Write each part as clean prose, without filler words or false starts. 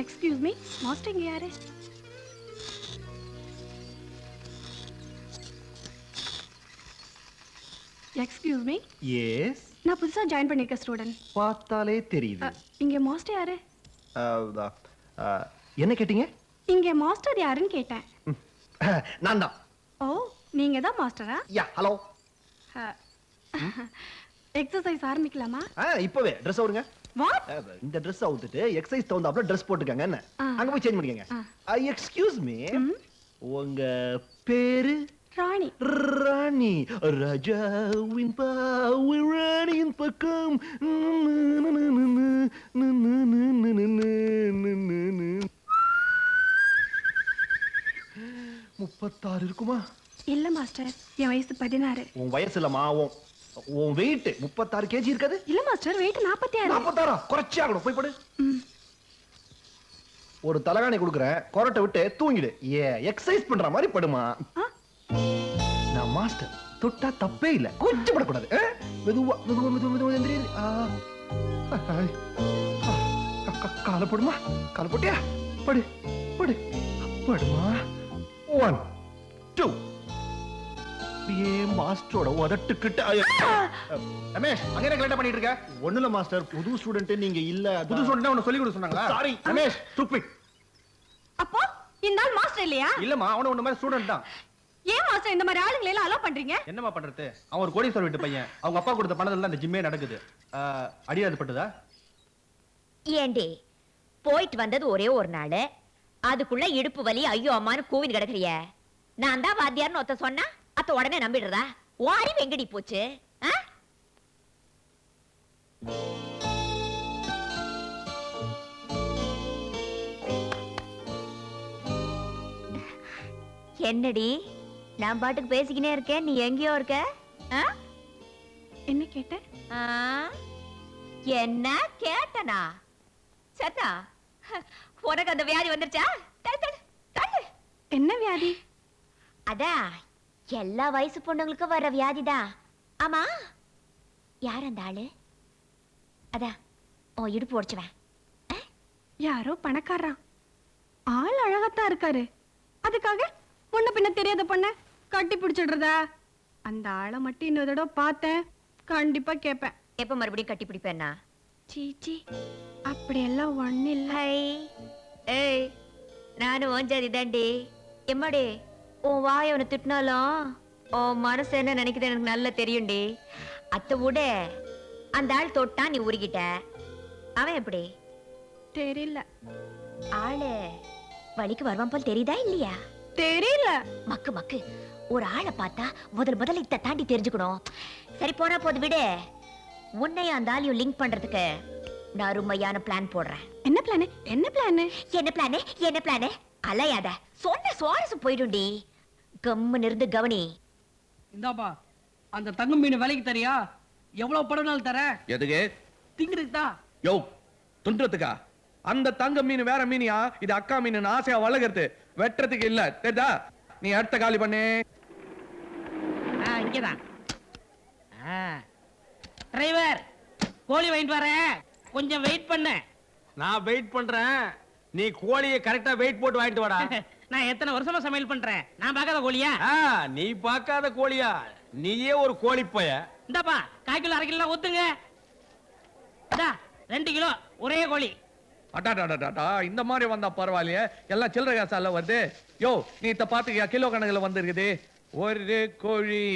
Excuse me, master இங்க யாரு? Excuse me. S. நான் புதுசா ஜாயின் பண்ணிருக்க ஸ்டூடண்ட். பார்த்தாலே தெரியுது. இங்க மாஸ்டர் யாரு? என்ன கேட்டீங்க? இங்க மாஸ்டர் யாருன்னு கேட்டேன். நான் தான். ஓ, நீங்க தான் மாஸ்டரா? யா, ஹலோ. எக்ஸசைஸ் ஆரம்பிக்கலாமா? இப்பவே Dress அவுடுங்க. வாட்? இந்த Dress அவுத்துட்டு எக்ஸசைஸ் தகுந்தாப்புல Dress போட்டுக்கங்க. என்ன அங்க போய் சேஞ்ச் பண்ணிக்கங்க. எக்ஸ்கியூஸ் மீ, உங்க பேரு? ராணி. ராணி. ராஜாவின் பாவை ராணியின் பக்கம். 36 இருக்குமா? இல்ல மாஸ்டர், என் வயசு 16. உன் வயசு இல்லமா, உன் வெயிட் 36 kg இருக்காது? இல்ல மாஸ்டர், வெயிட் 46. 46 குறைச்சி ஆகணும். போய் படு. ஒரு தலகாணி கொடுக்குறேன், கொரட்டை விட்டு தூங்கிடு. எக்ஸசைஸ் பண்ற மாதிரி படுமா. நான் மாஸ்டர், தொட்டா தப்பே இல்ல. கூச்சப்படக்கூடாது. மெதுவா மெதுவா மெதுவா மெதுவா எந்திரி. கால போடுமா. கால போட்டியா? படு படு படுமா. 1 2. மாஸ்டரோட உதட்டுக்கிட்ட. ரமேஷ், அங்க என்ன கரெக்டா பண்ணிட்டு இருக்க? ஒண்ணுல மாஸ்டர், புது ஸ்டூடண்ட் நீங்க இல்ல. புது ஸ்டூடண்ட் உன்னை சொல்லி கொடுக்க சொன்னாங்களா? Sorry Ramesh, stupid. அப்போ இந்த ஆள் மாஸ்டர் இல்லையா? இல்லம்மா, அவன உன்ன மாதிரி ஸ்டூடண்ட் தான். ஏன் மாஸ்டர் இந்த மாதிரி ஆளுங்களை எல்லாம் அலோ பண்றீங்க? என்னமா பண்றது? அவன் ஒரு கோடீஸ்வரர் வீட்டு பையன். அவங்க அப்பா கொடுத்த பணத்துல அந்த ஜிம்மே நடக்குது. அடியாத பட்டுதா? ஏண்டி போயிட்டு வந்தது ஒரே ஒரு நாள், அதுக்குள்ள இடுப்பு வலி ஐயோ அம்மான்னு கூவின் கிடக்குறிய. நான் தான் வாத்தியார்னு ஒருத்த சொன்னா அத்த உடனே நம்பிடுறதா? வாரி வெங்கடி போச்சு. என்னடி நான் பாட்டுக்கு பேசிக்கினே இருக்கேன், நீ எங்கேயோ இருக்க? என்ன கேட்ட? என்ன கேட்டனா? சத்தா, உனக்கு அந்த வியாதி வந்துருச்சா? என்ன வியாதி? அடா, எல்லா வயசு பொண்ணுங்களுக்கும் வர வியாதிதான். ஆமா, யார் அந்த ஆளு? அதா உன் இடுப்பு உடைச்சுவேன். யாரோ பணக்காரன். ஆள் அழகாத்தான் இருக்காரு, அதுக்காக முன்ன பின்ன தெரியாத பொண்ண கட்டி பிடிச்சிடுறதா? அந்த ஆளை மட்டும் இன்னொரு தடவை பார்த்தேன், கண்டிப்பா கேட்பேன். எப்ப மறுபடியும் கட்டி பிடிப்பேன்னா? சீச்சி, அப்படியெல்லாம் ஒண்ணு இல்ல. ஏய், நானும் ஓஞ்சாதி தாண்டி. எம்மாடி, உன் வாய் அவனை திட்டினாலும் உன் மனசு என்ன நினைக்குது எனக்கு நல்லா தெரியும்டி. அத்தை விட அந்த ஆள் தொட்டா நீ உருகிட்ட. அவன் எப்படி? தெரியல. ஆளு வழிக்கு வருவான் போல் தெரியுதா இல்லையா? தெரியல. மக்கு மக்கு, ஒரு ஆளை பார்த்தா முதல்ல இத தாண்டி தெரிஞ்சுக்கணும். சரி, போனா போது விடு. உன்னையும் அந்த ஆளையும் லிங்க் பண்றதுக்கு நான் அருமையான பிளான் போடுறேன். என்ன பிளான்? என்ன பிளான்? என்ன பிளான்? என்ன பிளான்? அலையாத, சொன்ன சுவாரசம் போயிடும்டி. கம்முன்னு இருந்து கவனி. இந்தாப்பா, அந்த தங்கம் மீன் விலைக்கு தரியா? எவ்வளவு படம்னாலும் தர. எதுக்கு? திங்கிறதுக்கா? யோ, துன்றதுக்கா? அந்த தங்க மீன் வேற மீனியா? இது அக்கா மீன், ஆசையா வளர்க்கறது, வெட்டுறதுக்கு இல்ல. தெரியுதா? நீ அடுத்த காலி பண்ணு. இங்கதான். டிரைவர், கோழி வாங்கிட்டு வரேன், கொஞ்சம் வெயிட் பண்ண. நான் வெயிட் பண்றேன், நீ கோழியை கரெக்டா வெயிட் போட்டு வாங்கிட்டு வாடா. நான் எத்தனை வருஷமா சமையல் பண்றேன், நான் பார்க்காத கோழியா? நீ பார்க்காத கோழியா? நீயே ஒரு கோழி போய. இந்தாப்பா, 1/4 கிலோ 1/2 கிலோ ஒத்துங்க. 2 கிலோ ஒரே கோழி. அடாடாடாடா, இந்த மாதிரி வந்தா பரவாயில்லையே, எல்லாம் சில்லறை காசால வருது. யோ, நீ இத பாத்துக்கியா? கிலோ கணக்குல வந்திருக்குது. ஒரு கோழி,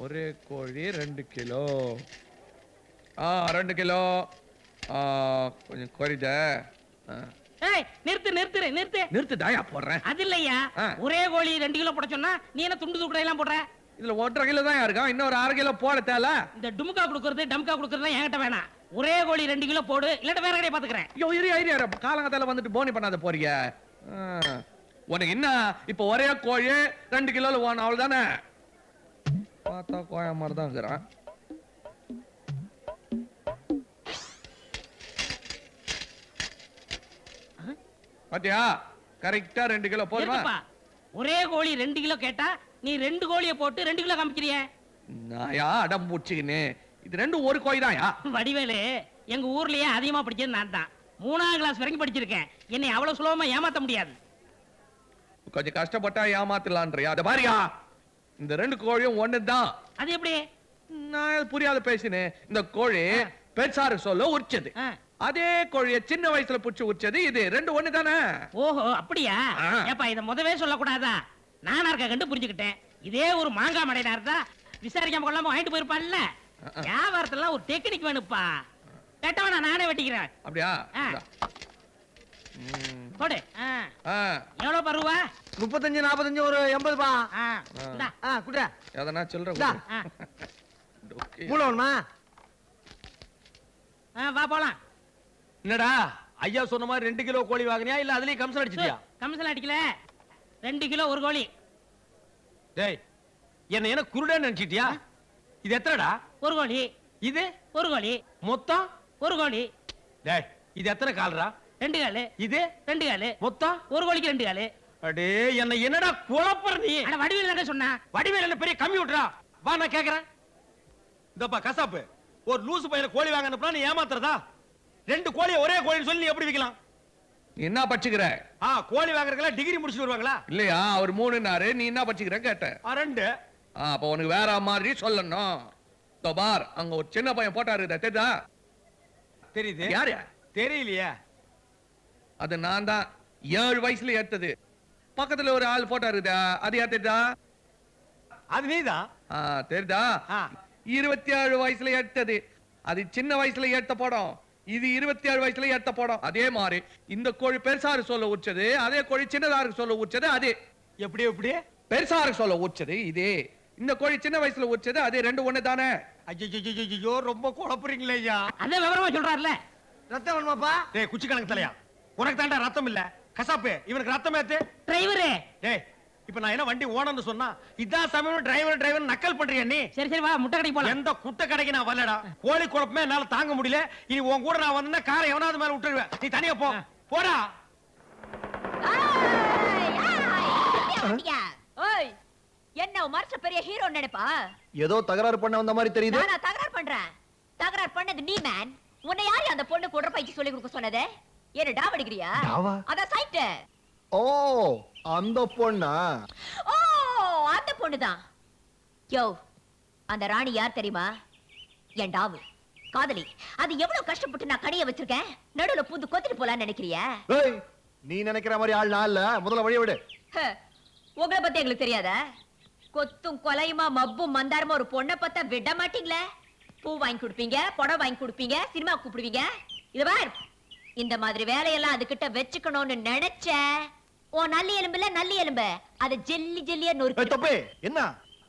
ஒரு கோழி 2 கிலோ. 2 கிலோ. கொஞ்சம் குறைத. ஏய், நிறுத்து. தாயா போடுறேன். அது இல்லையா, ஒரே கோழி 2 கிலோ போட சொன்னா நீ என்ன துண்டு தூக்குடை எல்லாம் போடுற? இதுல 1.5 கிலோ தான் இருக்கா, இன்னொரு 1/2 கிலோ போட தேல. இந்த டுமுக்கா குடுக்கறது டம்கா குடுக்கறது என்கிட்ட வேணாம். ஒரே கோழி 2 கிலோ போடு, இல்ல வேற கடையை பாத்துக்கிறேன். யோ, இரு காலங்கத்தால வந்துட்டு போனி பண்ணாத போறீங்க. உனக்கு என்ன இப்ப ஒரே கோழி 2 கிலோல ஓன அவ்வளவுதானே? பார்த்தா கோயா மாதிரி தான் இருக்கிறான். பாத்தியா, கரெக்டா 2 கிலோ போதுமா? ஒரே கோழி 2 கிலோ கேட்டா நீ 2 கோழியை போட்டு 2 கிலோ காமிக்கிறிய. நாயா அடம் பூச்சிக்கின்னு, இது ரெண்டும் ஒரு கோழி தான்யா. வடிவேலு, எங்க ஊர்லயே அதிகமா பிடிச்சது நான் தான். 3ஆம் கிளாஸ் வரைக்கும் படிச்சிருக்கேன். என்னை அவ்வளவு சுலபமா ஏமாத்த முடியாது. கொஞ்சம் கஷ்டப்பட்டா ஏமாத்தலான்றியா? அத பாரியா, இந்த 2 கோழியும் ஒண்ணுதான். அது எப்படி? நான் புரியாத பேசினேன். இந்த கோழி பெருசாரு சொல்ல உரிச்சது, அதே கோழிய சின்ன வயசுல புடிச்சு உரிச்சது இது. 2 ஒண்ணு தானே? ஓஹோ, அப்படியா? ஏப்பா இத முதவே சொல்லக்கூடாதா? நானா இருக்க கண்டு புரிஞ்சுக்கிட்டேன். இதே ஒரு மாங்காய் மடையா இருந்தா விசாரிக்காம கொள்ளாம வாங்கிட்டு போயிருப்பான்ல. வியாபாரத்துல ஒரு டெக்னிக் வேணுப்பா. வெட்டவனா நானே வெட்டிக்கிறேன். அப்படியா? போடு. எவ்வளவு பருவா? 35 45 ஒரு 80 பா. குடுற. எதனா சில்லற மூலவன்மா. வா போலாம். என்னடா ஐயா சொன்ன மாதிரி 2 கிலோ கோழி வாங்குனியா இல்ல அதுலயே கமிஷன் அடிச்சிட்டியா? கமிஷன் அடிக்கல, 2 கிலோ ஒரு கோழி. டேய், என்ன குருடன்னு நினைச்சிட்டியா? இது எத்தனைடா? ஒரு கோழி. இது ஒரு கோழி. மொத்தம் ஒரு கோழி. டேய், இது எத்தனை கால்ரா? 2 காலு. இது 2 காலு. மொத்தம் ஒரு கோழிக்கு 2 காலு. அடே, என்னடா குழப்பற நீ? அட வடிவேல் என்ன சொன்னா? வடிவேல் என்ன பெரிய கம்ப்யூட்டரா? வா நான் கேக்குறேன். இதப்பா கசாப்பு, ஒரு லூசு பையனை கோழி வாங்க அனுப்புனா நீ ஏமாத்துறதா? 2 கோழியை ஒரே கோழின்னு சொல்லி நீ எப்படி விக்கலாம்? என்ன பச்சுக்கிற? கோழி வாங்குறதுல டிகிரி முடிச்சுட்டு வருவாங்களா? இல்லையா, அவர் 3னாரு, நீ என்ன பச்சுக்கிற கேட்ட? 2. அப்ப உனக்கு வேற மாதிரி சொல்லணும். பார், அங்க ஒரு சின்ன பையன் போட்டாரு, தெரியுதா? தெரியுது. யாரு? தெரியலையே. அது நான் தான். 7 வயசுல எடுத்தது. பக்கத்துல ஒரு ஆள் போட்டாரு, அது யார் தெரியுதா? அது நீதான். தெரியுதா? 27 வயசுல எடுத்தது. அது சின்ன வயசுல எடுத்த படம், இது 27 வயசுல எடுத்த படம். அதே மாதிரி இந்த கோழி பெருசாரு சொல்ல உச்சது, அதே கோழி சின்னதாருக்கு சொல்ல உச்சது. அதே எப்படி பெருசாருக்கு சொல்ல உச்சது இதே. இந்த கோழி சின்ன வயசுல உச்சது அதே. 2 ஒண்ணு தானே? ஐயோ, ரொம்ப குழப்பறீங்களே ஐயா. அதே விவரமா சொல்றாருல. ரத்தம் வேணுமாப்பா? டேய், குச்சி கணக்கு தலையா, உனக்கு தாண்டா ரத்தம் இல்ல. கசாப்பு, இவனுக்கு ரத்தம் ஏத்து. டிரைவரே. டேய், இப்ப நான் என்ன வண்டி ஓனர்னு சொன்னா இதான் சமயம் டிரைவர் நக்கல் பண்றியா நீ? சரி வா, முட்டை கடைக்கு போலாம். எந்த குட்டை கடைக்கு நான் வரலடா. கோழி குழப்பமே என்னால தாங்க முடியல. இனி உன் கூட நான் வந்தா காரை எவனாவது மேல விட்டுருவேன். நீ தனியா போ. போடா. ஓய், என்ன மர்ச்ச பெரிய ஹீரோ நினைப்பா? ஏதோ தகராறு பண்ண வந்த மாதிரி தெரியுது. நான் தகராறு பண்றேன். தகராறு பண்ணது நீ மேன். உன்னை யாரு அந்த பொண்ணு குடுற பைக்கு சொல்லி கொடுக்க சொன்னது? என்ன டாவடிக்கிறியா? டாவா? அத சைட். ஓ, அந்த பொண்ணா? ஓ, அந்த பொண்ணுதான். யோ, அந்த ராணி யார் தெரியுமா? என் டாவு காதலி. அது எவ்வளவு கஷ்டப்பட்டு நான் கடைய வச்சிருக்கேன். நடுவுல பூந்து கொத்திட்டு போலான்னு நினைக்கிறியா? ஏய், நீ நினைக்கிற மாதிரி ஆள் நான் இல்ல. முதல்ல வழிய விடு. உங்களை பத்தி எங்களுக்கு தெரியாதா? கொத்தும் கொலையுமா மப்பும் மந்தாரமா ஒரு பொண்ணை பார்த்தா விட மாட்டீங்களே. பூ வாங்கி கொடுப்பீங்க, புடவை வாங்கி கொடுப்பீங்க, சினிமா கூப்பிடுவீங்க. இது பார், இந்த மாதிரி வேலையெல்லாம் அதுகிட்ட வச்சுக்கணும்னு நினைச்ச ஓ நல்லி எலும்புல நல்லி எலும்பு அது ஜெல்லி ஜெல்லியா நொறுக்கு. தப்பே என்ன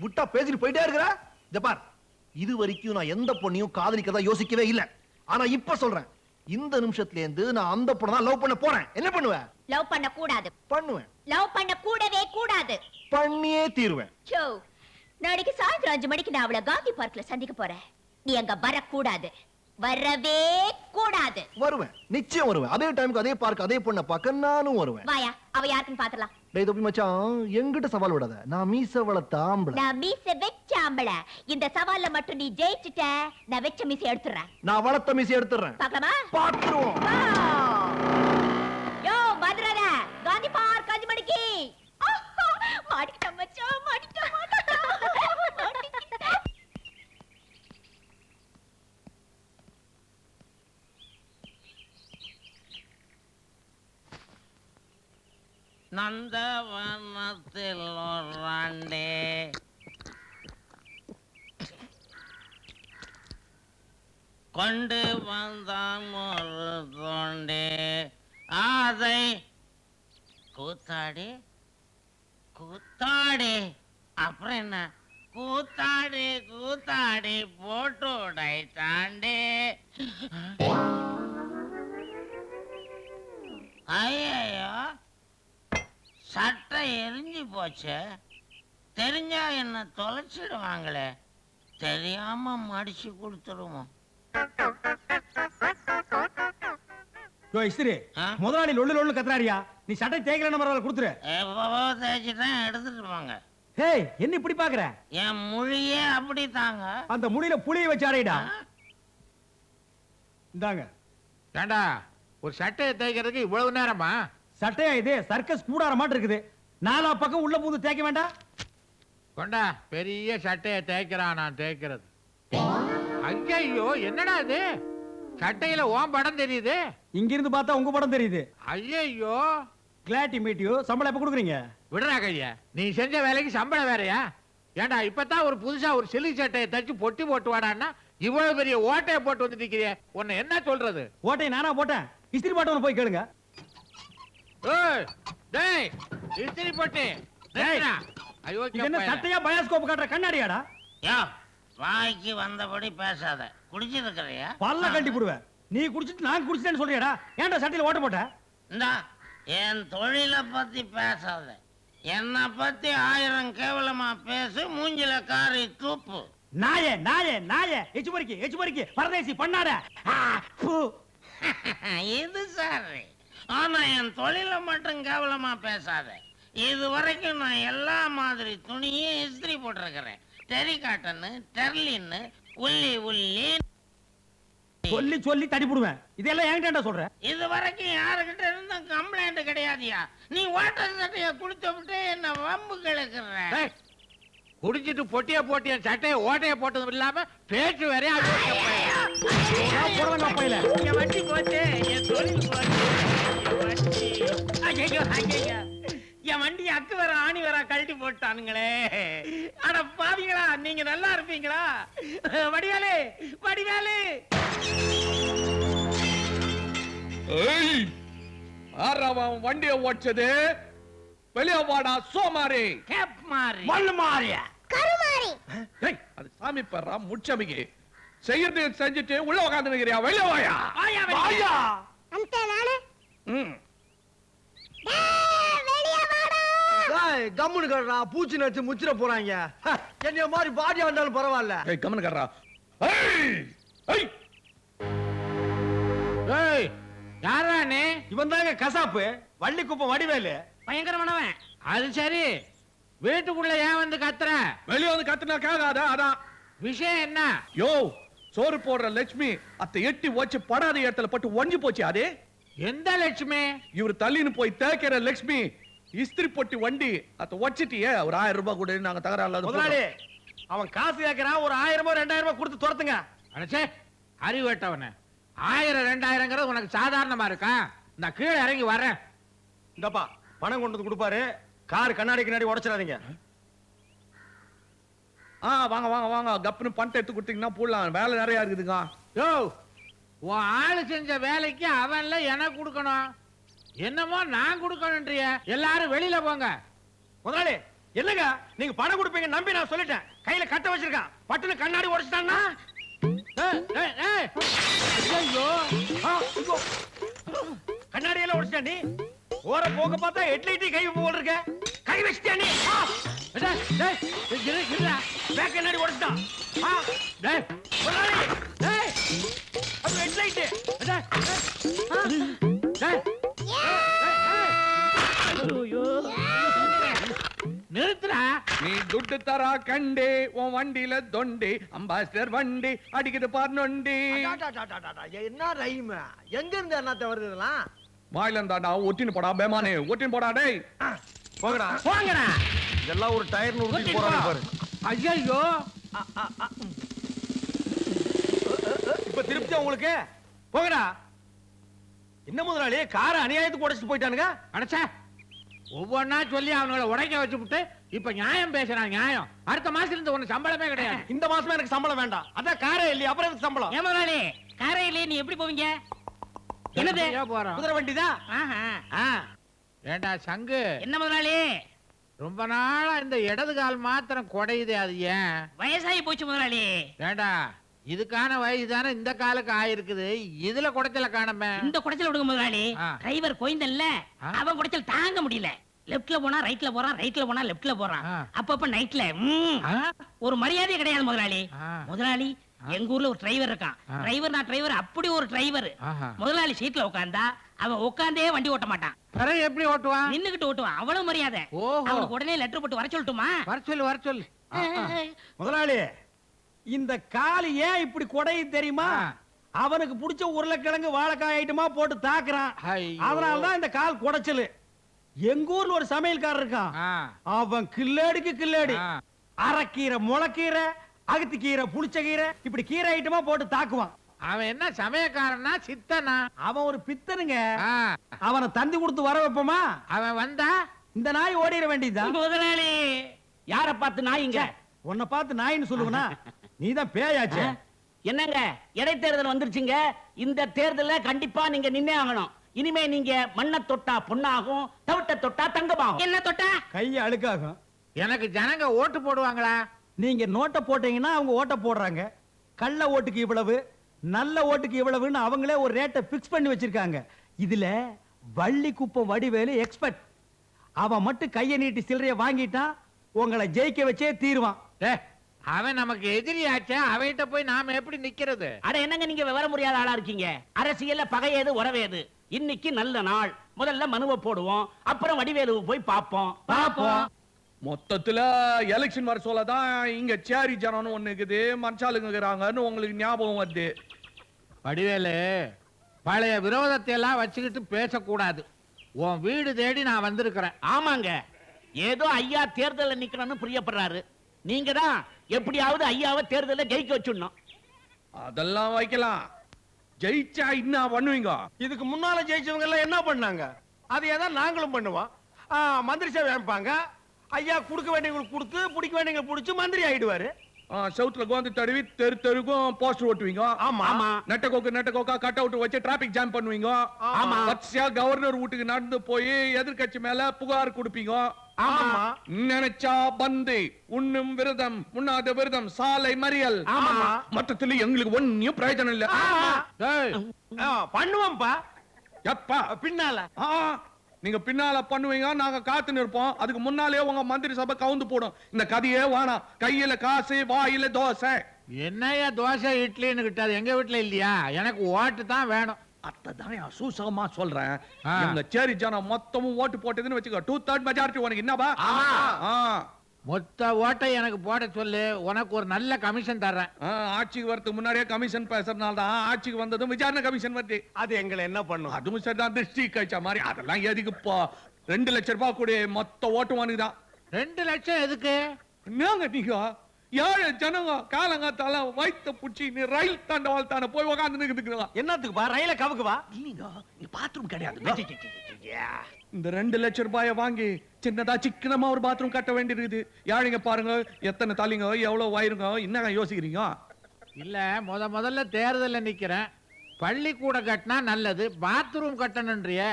விட்டா பேசிட்டு போயிட்டே இருக்கிற? இத பார், இது வரைக்கும் நான் எந்த பொண்ணையும் காதலிக்கதா யோசிக்கவே இல்ல. ஆனா இப்ப சொல்றேன், இந்த நிமிஷத்துல இருந்து நான் அந்த பொண்ணை தான் லவ் பண்ண போறேன். என்ன பண்ணுவேன்? லவ் பண்ண கூடாது. பண்ணுவேன். லவ் பண்ண கூடவே கூடாது. பண்ணியே தீருவேன். யோ, நாளைக்கு சாயந்தரம் 5 மணிக்கு நான் அவளை காந்தி பார்க்ல சந்திக்க போறேன். நீ அங்க வரக்கூடாது, வரவே கூடாது. வருவேன், நிச்சயம் வருவேன். அதே டைமுக்கு அதே பார்க்க அதே பொண்ணை பார்க்க நானும் வருவேன். வாயா, அவ யாருக்குன்னு பாத்துலாம். டேய் தொப்பி மச்சான், எங்கிட்ட சவால் விடாத. நான் மீச வளர்த்த ஆம்பளை. நான் மீச வெச்ச ஆம்பளை. இந்த சவால்ல மட்டும் நீ ஜெயிச்சுட்ட, நான் வெச்ச மீச எடுத்துறேன். நான் வளர்த்த மீச எடுத்துறேன். பார்க்கலாமா? பாத்துருவோம். யோ மதுரல, காந்தி பார்க் 5 மணிக்கு. மாட்டிக்கிட்ட மச்சான், மாட்டிக்கிட்ட. நந்தவனத்தில் ஒராண்டே கொண்டு வந்தான் ஒரு தோண்டே அதை கூத்தாடி கூத்தாடி அப்புறம் என்ன கூத்தாடி கூத்தாடி போட்டு உடைத்தாண்டே. ஐயோ, சட்டை எரிஞ்சு போச்சு. தெரிஞ்சா என்ன தொலைச்சிடுவாங்களே, தெரியாம மடிச்சு கொடுத்துருவோம். முதலாளி லொல்லு லொல்லு கத்துறாரியா? நீ சட்டை தேய்க்கலன்னு பரவாயில்ல, கொடுத்துரு. எப்பவோ தேய்ச்சிட்டேன், எடுத்துட்டு போங்க. ஹேய், என்ன இப்படி பாக்குற? என் மொழியே அப்படி தாங்க. அந்த முடியில புளிய வச்சு அடையிடா. இந்தாங்க. ஏண்டா ஒரு சட்டையை தைக்கிறதுக்கு இவ்வளவு நேரமா? சட்டையா இது சர்க்கஸ் கூடார மாட்டு இருக்குது. நாலா பக்கம் உள்ள பூந்து தேய்க்க வேண்டாம். கொண்டா, பெரிய சட்டையை தேய்க்கிறான் நான் தேய்க்கிறது. ஐயோ, என்னடா இது? சட்டையில ஓம் படம் தெரியுது. இங்க இருந்து பார்த்தா உங்க படம் தெரியுது. ஐயோ, கிளாட் டு மீட் யூ. சம்பளம் எப்ப கொடுக்குறீங்க? விடுறா கையா, நீ செஞ்ச வேலைக்கு சம்பளம் வேறயா? ஏண்டா இப்பதான் ஒரு புதுசா ஒரு சிலி சட்டையை தச்சு பொட்டி போட்டு வாடான்னா இவ்வளவு பெரிய ஓட்டையை போட்டு வந்து நிக்கிறிய. உன்னை என்ன சொல்றது? ஓட்டையை நானா போட்டேன். இஸ்திரி பாட்டவன போய் கேளுங்க. ஏய், டேய், இஸ்திரி போட்டு நிறுத்துடா. ஐயோ, இது என்ன சட்டையா பயாஸ்கோப் காட்டுற கண்ணாடியாடா? வாய்க்கு வந்தபடி பேசாத. குடிச்சிருக்கிறியா? பல்ல கட்டி போடுவேன். நீ குடிச்சிட்டு நான் குடிச்சிட்டேன்னு சொல்றியாடா? ஏன்டா சட்டையில ஓட்ட போட்ட? இந்தா, என் தொழிலை பத்தி பேசாத. என்னை பத்தி 1000 கேவலமா பேசு. மூஞ்சில காரி தூப்பு. நாயே நாயே நாயே, எச்சுபறிக்கு பரதேசி பண்ணாட. இது சாரி. ஆனா என் தொழிலை மட்டும் கேவலமா பேசாத. இது வரைக்கும் நான் எல்லா மாதிரி துணியும் இஸ்திரி போட்டிருக்கிறேன். டெரிகாட்டனு, டெர்லின்னு, உள்ளி உள்ளி சொல்லி சொல்லி தடி போடுவேன். இதெல்லாம் என்கிட்ட சொல்ற? இது வரைக்கும் யாருக்கிட்ட இருந்தும் கம்ப்ளைண்ட் கிடையாதியா? நீ வாட்டர் சட்டைய குடிச்சு விட்டு என்ன வம்பு கிழக்குற. குடிச்சிட்டு பொட்டிய போட்டு என் சட்டையை ஓட்டைய போட்டதும் இல்லாம பேச்சு வேற. வண்டி போச்சு, என் தொழில் போச்சு. என் வண்டி அக்கு வர ஆணி வர கழட்டி போட்டானுங்களே. அட பாவிங்களா, நீங்க நல்லா இருப்பீங்களா? வடிவேலு, வடிவேலு. ஏய், ஆறாவன் வண்டியை ஓடிச்சது. வெளியே வாடா சோமாரி. கேப் மாறி, மண்ணு மாறியா? ஏய், அது சாமி பர்றா முச்சமிக்கு. செய்யறது செஞ்சுட்டு உள்ள உட்கார்ந்து நிக்கிறியா? வெளியே வாயா. வாயா வெளிய. ஐயா, ம். கம்முனு கட்டுறா. பூச்சி நச்சு முச்சிட போறாங்க. என்னைய மாதிரி பாடி வந்தாலும் பரவாயில்ல. ஏய், கம்மனு கர்றா. ஏய், ஏய், ஏய், யாரா நீ? இவன் தாங்க கசாப்பு. வள்ளி குப்பம் வடிவேலு. பயங்கரமானவன். அது சரி, வீட்டுக்குள்ள ஏன் வந்து கத்துற? வெளியே வந்து கத்துனா கேட்காத. அதான் விஷயம் என்ன? யோ, சோறு போடுற லட்சுமி அத்தை எட்டி வச்சு படாத இடத்துல பட்டு ஒஞ்சி போச்சு. அதே எந்த லட்சுமி? இவர் தள்ளின்னு போய் தேய்க்கிற லட்சுமி. இஸ்திரி பொட்டி வண்டி அத்தை வச்சிட்டியே. ஒரு 1000 ரூபாய் கூட நாங்க தகராறு முதலாளி, அவன் காசு கேட்கறான். ஒரு 1000 2000 கொடுத்து துரத்துங்க. அடச்சே, அறிவட்டவன. 1000 2000ங்கிறது உனக்கு சாதாரணமா இருக்கா? நான் கீழே இறங்கி வரேன். இந்தப்பா பணம் கொண்டு வந்து கொடுப்பாரு. கார் கண்ணாடி கண்ணாடி உடைச்சிடாதீங்க. வாங்க வாங்க வாங்க. கப்புன்னு பணத்தை எடுத்து கொடுத்தீங்கன்னா போடலாம். வேலை நிறைய இருக்குதுங்க. யோ, உன் ஆளு செஞ்ச வேலைக்கு அவன்ல எனக்கு கொடுக்கணும். என்னமோ நான் கொடுக்கணும்ன்றிய. எல்லாரும் வெளியில போங்க. முதலாளி, என்னங்க நீங்க பணம் கொடுப்பீங்க நம்பி நான் சொல்லிட்டேன். கையில கட்ட வச்சிருக்கான். பட்டுன்னு கண்ணாடி உடைச்சிட்டான்னா ஐயோ, கண்ணாடி எல்லாம் உடைச்சிட்டா. நீ ஓர போக பார்த்தா ஹெட்லைட்டி கை போல் இருக்க. கை வச்சிட்டியா நீ? பேக் கண்ணாடி உடைச்சிட்டான். முதலாளி, அது ஹெட்லைட்டு. நிறுத்துறா. நீ துட்டு தரா கண்டே உன் வண்டியில தொண்டி. அம்பாஸ்டர் வண்டி அடிக்குது பார் நொண்டி. என்ன ரைம்? எங்க இருந்து என்னத்த வருது இதெல்லாம்? வாயில இருந்தாடா ஒட்டின்னு போடா பேமானே. ஒட்டின்னு போடா. டேய் போங்கடா போங்கடா. இதெல்லாம் ஒரு டயர்னு ஊத்தி போறாங்க பாரு. ஐயோ, இப்ப திருப்தியா உங்களுக்கு? போங்கடா. என்ன முதலாளி, கார அநியாயத்துக்கு உடைச்சிட்டு போயிட்டானுங்க. அடச்சே, ஒவ்வொன்னா சொல்லி அவங்கள உடைக்க வச்சுவிட்டு இப்ப நியாயம் பேசுறான். நியாயம். அடுத்த மாசத்துல இருந்து உனக்கு சம்பளமே கிடையாது. இந்த மாசமே எனக்கு சம்பளம் வேண்டாம். அதான் காரே இல்லையா, அப்புறம் எனக்கு சம்பளம். ஏன் முதலாளி, காரையிலே நீ எப்படி போவீங்க? என்னது? எப்படியா போறோம்? குதிரை வண்டிதான். ஏண்டா சங்கு, என்ன முதலாளி? ரொம்ப நாளா இந்த இடது கால் மாத்திரம் குடையுதே, அது ஏன்? வயசாகி போச்சு முதலாளி. ஏண்டா, இதுக்கான வயசு தானே இந்த காலுக்கு ஆயிருக்குது. இதுல குடைச்சல காணமே. இந்த குடைச்சல் விடுங்க முதலாளி. ஆ. டிரைவர் கோயந்தல்ல, ஆ. அவன் குடைச்சல் தாங்க முடியல. லெப்ட்ல போனா ரைட்ல போறான், ரைட்ல போனா லெப்ட்ல போறான். ஆ. அப்பப்ப நைட்ல ஆ? ஒரு மரியாதை கிடையாது முதலாளி. ஆ. முதலாளி, எங்க ஊர்ல ஒரு டிரைவர் இருக்கான். ஆ. டிரைவர் அப்படி ஒரு டிரைவர். ஆஹா. முதலாளி சீட்ல உட்கார்ந்தா அவன் உட்கார்ந்தே வண்டி ஓட்ட மாட்டான். பிறகு எப்படி ஓட்டுவான்? நின்னுகிட்டு ஓட்டுவான். அவ்வளவு மரியாதை. ஓஹோ. அவனுக்கு உடனே லெட்டர் போட்டு வர சொல்லட்டுமா? வர சொல்லு, வர சொல்லு. முதலாளி, இந்த கால் ஏன் இப்படி குடையுது தெரியுமா? ஆ. அவனுக்கு பிடிச்ச உருளைக்கிழங்கு வாழைக்காய் ஐட்டமா போட்டு தாக்குறான். ஐயோ. அதனாலதான் இந்த கால் குடைச்சலு. எங்க ஊர்ல ஒரு சமையல்காரர் இருக்கான். அவன் கில்லேடிக்கு கில்லேடி. அரைக்கீரை, முளைக்கீரை, அகத்திக்கீரை, புளிச்சக்கீரை, இப்படி கீரை ஐட்டமா போட்டு தாக்குவான். அவன் என்ன சமயக்காரனா சித்தனா? அவன் ஒரு பித்தனுங்க. அவனை தந்தி கொடுத்து வர வைப்போமா? அவன் வந்தா இந்த நாய் ஓடிட வேண்டியதுதான். முதலாளி யார பார்த்து நாய்ங்க? உன்னை பார்த்து நாயின்னு சொல்லுவனா? நீதான் பேயாச்சே. என்னங்க இடைத்தேர்தல் வந்துருச்சுங்க. இந்த தேர்தல்ல கண்டிப்பா நீங்க நின்னே ஆகணும். இனிமே நீங்க மண்ணை தொட்டா பொண்ணாகும், தவிட்ட தொட்டா தங்கமாகும். என்ன தொட்டா கைய அழுக்காகும். எனக்கு ஜனங்க ஓட்டு போடுவாங்களா? நீங்க நோட்டை போட்டீங்கன்னா அவங்க ஓட்ட போடுறாங்க. கள்ள ஓட்டுக்கு இவ்வளவு, நல்ல ஓட்டுக்கு இவ்வளவுன்னு அவங்களே ஒரு ரேட்டை பிக்ஸ் பண்ணி வச்சிருக்காங்க. இதுல வள்ளி குப்பம் வடிவேலு எக்ஸ்பர்ட். அவன் மட்டும் கைய நீட்டி சில்லறைய வாங்கிட்டான், உங்களை ஜெயிக்க வச்சே தீருவான். அவன் நமக்கு எதிரியாச்சே, அவன்கிட்ட போய் நாம எப்படி நிக்கிறது? அட என்னங்க நீங்க விவரம் முடியாத ஆளா இருக்கீங்க. அரசியல்ல பகையேது உறவேது. இன்னைக்கு நல்ல நாள். முதல்ல மனுவை போடுவோம், அப்புறம் வடிவேலுவை போய் பாப்போம். மொத்தத்துல எலெக்ஷன் வர சொல்லதான் இங்க சேரி ஜனம்னு ஒண்ணு இருக்குது, மனுஷாளுங்க இருக்கிறாங்கன்னு உங்களுக்கு ஞாபகம் வருது. வடிவேலு, பழைய விரோதத்தை எல்லாம் வச்சுக்கிட்டு பேசக்கூடாது. உன் வீடு தேடி நான் வந்திருக்கிறேன். ஆமாங்க, ஏதோ ஐயா தேர்தல்ல நிக்கணும்னு பிரியப்படுறாரு. நீங்க தான் எப்படியாவது ஐயாவை தேர்தல்ல ஜெயிக்க வச்சுடணும். அதெல்லாம் வைக்கலாம். ஜெயிச்சா என்ன பண்ணுவீங்க? இதுக்கு முன்னால ஜெயிச்சவங்க எல்லாம் என்ன பண்ணாங்க? அதையே தான் நாங்களும் பண்ணுவோம். மந்திரி சேவை அமைப்பாங்க. ஐயா கொடுக்க வேண்டியவங்களுக்கு கொடுத்து, பிடிக்க வேண்டியவங்களுக்கு பிடிச்சு மந்திரி ஆயிடுவாரு. சவுத்துல கோந்து தடவி தெரு தெருக்கும் போஸ்டர் ஓட்டுவீங்க. ஆமா. நெட்டக்கோக்கா கட் அவுட் வச்சு டிராபிக் ஜாம் பண்ணுவீங்க. ஆமா. பச்சையா கவர்னர் வீட்டுக்கு நடந்து போய் எதிர்க்கட்சி மேல புகார் கொடுப்பீங்க. ஆமா. நினைச்சா பந்து, உண்ணும் விரதம், உண்ணாத விரதம், சாலை மறியல். ஆமா. மொத்தத்துல எங்களுக்கு ஒன்னும் பிரயோஜனம் இல்ல. ஏய், பண்ணுவோம்ப்பா. எப்பா பின்னால நீங்க பின்னால பண்ணுவீங்க, நாங்க காத்து நிற்போம். அதுக்கு முன்னாலே உங்க மந்திரி சபை கவுந்து போடும். இந்த கதையே வேணாம். கையில காசு, வாயில தோசை. என்னையா தோசை இட்லின்னு கிட்டாது? எங்க வீட்டுல இல்லையா? எனக்கு ஓட்டு தான் வேணும். அதான் சூசகமா சொல்றேன். எங்க சேரி ஜனம் மொத்தமும் ஓட்டு போட்டதுன்னு வச்சுக்கோ, 2/3 மெஜாரிட்டி உனக்கு என்னவா? மொத்த ஓட்டை எனக்கு போட சொல்லு, உனக்கு ஒரு நல்ல கமிஷன் தர்றேன். ஆட்சிக்கு வரதுக்கு முன்னாடியே கமிஷன் பேசுறதுனால தான் ஆட்சிக்கு வந்ததும் விசாரணை கமிஷன் வருது. அது எங்களை என்ன பண்ணும்? அதுவும் சரிதான், திருஷ்டி கழிச்ச மாதிரி. அதெல்லாம் எதுக்குப்பா? 2 லட்சம் ரூபாய் கூட மொத்த ஓட்டு வாங்குதான். 2 லட்சம் எதுக்கு? என்னங்க நீங்க 7 ஜனங்க காலங்காத்தால வயித்த புடிச்சு நீ ரயில் தாண்டவாள் தானே போய் உக்காந்து நிக்குதுங்களா? என்னத்துக்குப்பா? ரயில கவுக்குவா? பாத்ரூம் கிடையாது. இந்த 2 லட்சம் ரூபாய வாங்கி சின்னதா சிக்கனமா ஒரு பாத்ரூம் கட்ட வேண்டியிருக்குது. யாழிங்க பாருங்க, எத்தனை தலைங்க, எவ்வளவு வயிறுங்க. என்னங்க யோசிக்கிறீங்க? இல்ல, முதல்ல தேர்தல்ல நிக்கிறேன். பள்ளிக்கூடம் கட்டினா நல்லது, பாத்ரூம் கட்டணும்ன்றிய.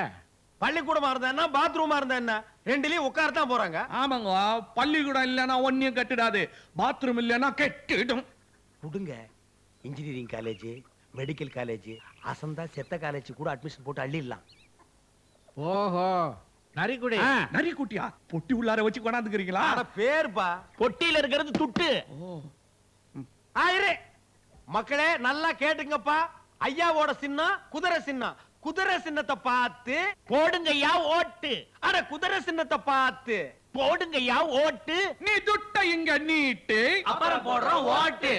பள்ளிக்கூடமா இருந்தா என்ன, பாத்ரூமா இருந்தா என்ன, ரெண்டுலயும் உட்காரத்தான் போறாங்க. ஆமாங்க, பள்ளிக்கூடம் இல்லைன்னா ஒன்னியும் கட்டிடாது, பாத்ரூம் இல்லைன்னா கெட்டிடும். கொடுங்க. இன்ஜினியரிங் காலேஜ், மெடிக்கல் காலேஜ், அசந்தா செத்த காலேஜ் கூட அட்மிஷன் போட்டு அள்ளிடலாம். ஓஹோ, நரிக்குடி. நரிக்குட்டியா? பொட்டி உள்ளார வச்சு கொண்டாந்துக்கிறீங்களா? பேர்பா. பொட்டியில இருக்கிறது துட்டு. ஆயிரே மக்களே, நல்லா கேட்டுங்கப்பா. ஐயாவோட சின்னம் குதிரை சின்னம். குதிரை சின்னத்தை பார்த்து போடுங்கய்யா ஓட்டு. அட குதிரை சின்னத்தை பார்த்து போடுங்கய்யா ஓட்டு. நீ துட்ட இங்க நீட்டு, அப்புறம் போடுறோம் ஓட்டு.